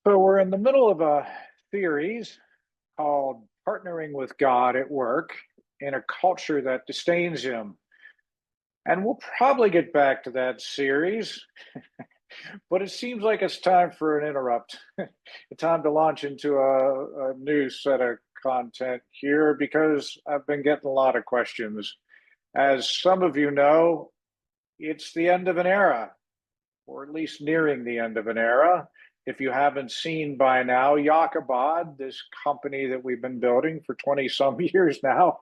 So we're in the middle of a series called Partnering with God at Work in a Culture That Disdains Him. And we'll probably get back to that series, but it seems like it's time for an interrupt. Time to launch into a new set of content here because I've been getting a lot of questions. As some of you know, it's the end of an era, or at least nearing the end of an era. If you haven't seen by now, Yakabod, this company that we've been building for 20 some years now,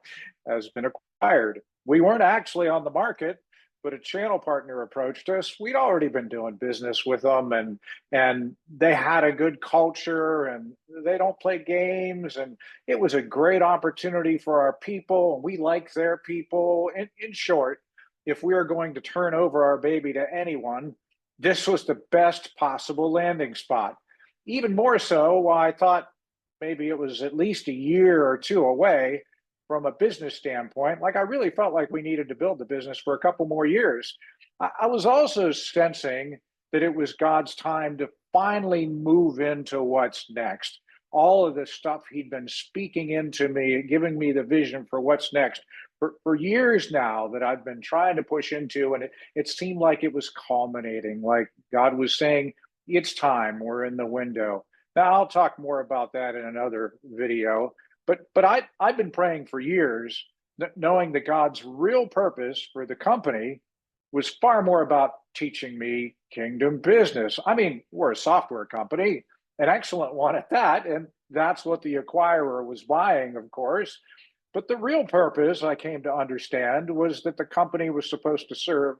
has been acquired. We weren't actually on the market, but a channel partner approached us. We'd already been doing business with them, and they had a good culture, and they don't play games, and it was a great opportunity for our people, and we like their people. In short, if we are going to turn over our baby to anyone, this was the best possible landing spot. Even more so, I thought maybe it was at least a year or two away from a business standpoint. Like I really felt like we needed to build the business for a couple more years. I was also sensing that it was God's time to finally move into what's next. All of the stuff he'd been speaking into me, giving me the vision for what's next for years now that I've been trying to push into, and it seemed like it was culminating, like God was saying, it's time, we're in the window. Now, I'll talk more about that in another video, but I've been praying for years, knowing that God's real purpose for the company was far more about teaching me kingdom business. I mean, we're a software company, an excellent one at that, and that's what the acquirer was buying, of course. But the real purpose, I came to understand, was that the company was supposed to serve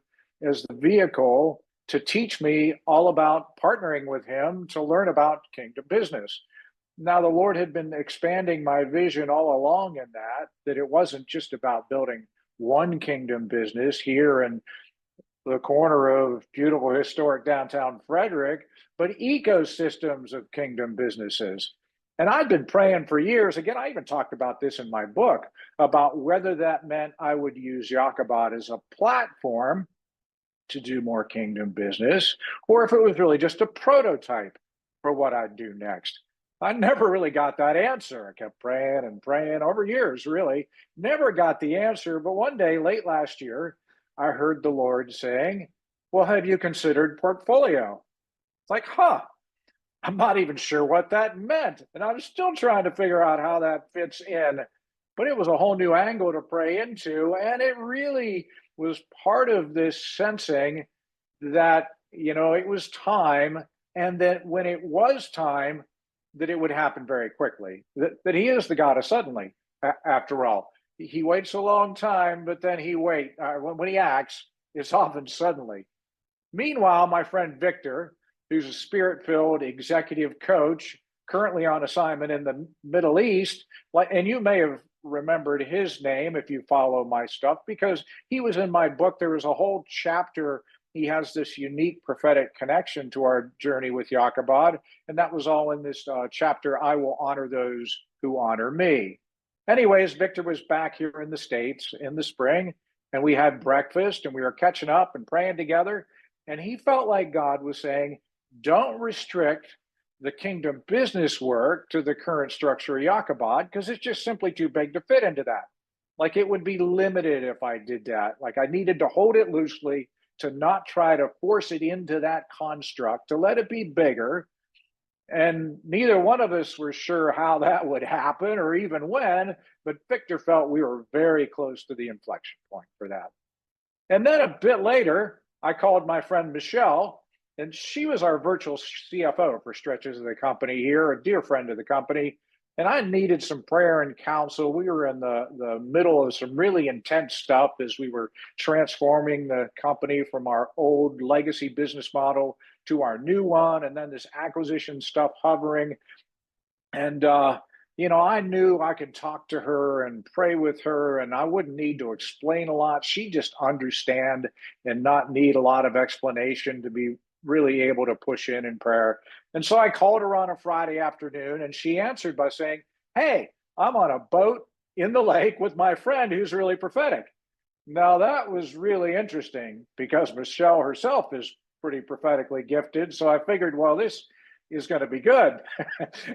as the vehicle to teach me all about partnering with him to learn about kingdom business. Now, the Lord had been expanding my vision all along in that it wasn't just about building one kingdom business here in the corner of beautiful historic downtown Frederick, but ecosystems of kingdom businesses. And I'd been praying for years. Again, I even talked about this in my book about whether that meant I would use Yakabod as a platform to do more kingdom business, or if it was really just a prototype for what I'd do next. I never really got that answer. I kept praying and praying over years, really. Never got the answer. But one day, late last year, I heard the Lord saying, well, have you considered portfolio? It's like, I'm not even sure what that meant. And I'm still trying to figure out how that fits in. But it was a whole new angle to pray into. And it really was part of this sensing that, it was time. And that when it was time, that it would happen very quickly. That he is the God of suddenly, after all. He waits a long time, but then he waits. When he acts, it's often suddenly. Meanwhile, my friend Victor, who's a spirit-filled executive coach, currently on assignment in the Middle East, and you may have remembered his name if you follow my stuff, because he was in my book. There was a whole chapter. He has this unique prophetic connection to our journey with Yakabod, and that was all in this chapter, I Will Honor Those Who Honor Me. Anyways, Victor was back here in the States in the spring, and we had breakfast, and we were catching up and praying together, and he felt like God was saying, don't restrict the kingdom business work to the current structure of Yakabod, because it's just simply too big to fit into that. Like it would be limited if I did that. Like I needed to hold it loosely, to not try to force it into that construct, to let it be bigger. And neither one of us were sure how that would happen or even when, but Victor felt we were very close to the inflection point for that. And then a bit later, I called my friend Michelle, and she was our virtual CFO for stretches of the company here, a dear friend of the company. And I needed some prayer and counsel. We were in the middle of some really intense stuff as we were transforming the company from our old legacy business model to our new one, and then this acquisition stuff hovering. And, I knew I could talk to her and pray with her, and I wouldn't need to explain a lot. She'd just understand and not need a lot of explanation to be really able to push in prayer. And so I called her on a Friday afternoon, and she answered by saying, hey, I'm on a boat in the lake with my friend who's really prophetic. Now, that was really interesting because Michelle herself is pretty prophetically gifted. So I figured, well, this is going to be good.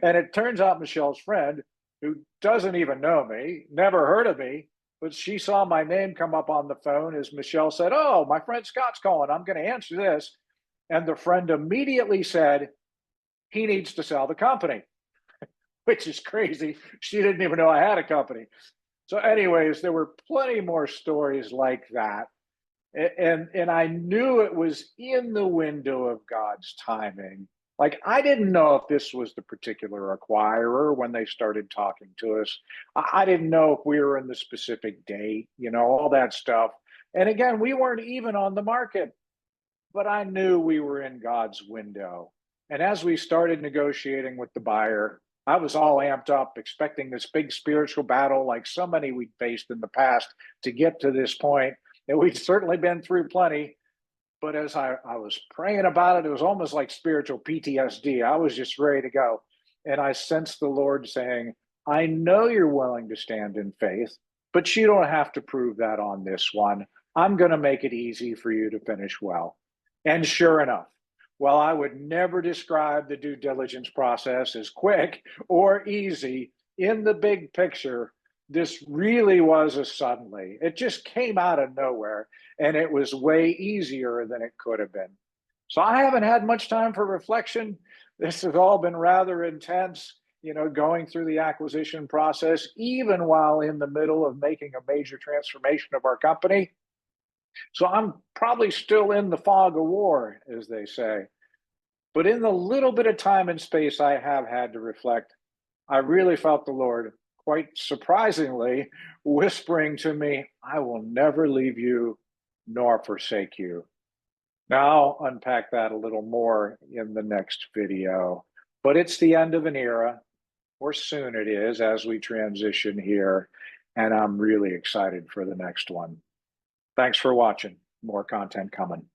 And it turns out Michelle's friend, who doesn't even know me, never heard of me, but she saw my name come up on the phone as Michelle said, "Oh, my friend Scott's calling. I'm going to answer this." And the friend immediately said, "He needs to sell the company," which is crazy. She didn't even know I had a company. So, anyways, there were plenty more stories like that. And I knew it was in the window of God's timing. Like, I didn't know if this was the particular acquirer when they started talking to us. I didn't know if we were in the specific date, all that stuff. And again, we weren't even on the market, but I knew we were in God's window. And as we started negotiating with the buyer, I was all amped up, expecting this big spiritual battle like so many we'd faced in the past to get to this point. And we'd certainly been through plenty. But as I was praying about it, it was almost like spiritual PTSD. I was just ready to go. And I sensed the Lord saying, "I know you're willing to stand in faith, but you don't have to prove that on this one. I'm going to make it easy for you to finish well." And sure enough, while I would never describe the due diligence process as quick or easy, in the big picture, this really was a suddenly. It just came out of nowhere, and it was way easier than it could have been. So I haven't had much time for reflection. This has all been rather intense, going through the acquisition process, even while in the middle of making a major transformation of our company. So I'm probably still in the fog of war, as they say. But in the little bit of time and space I have had to reflect, I really felt the Lord, quite surprisingly, whispering to me, "I will never leave you nor forsake you." Now I'll unpack that a little more in the next video. But it's the end of an era, or soon it is as we transition here. And I'm really excited for the next one. Thanks for watching. More content coming.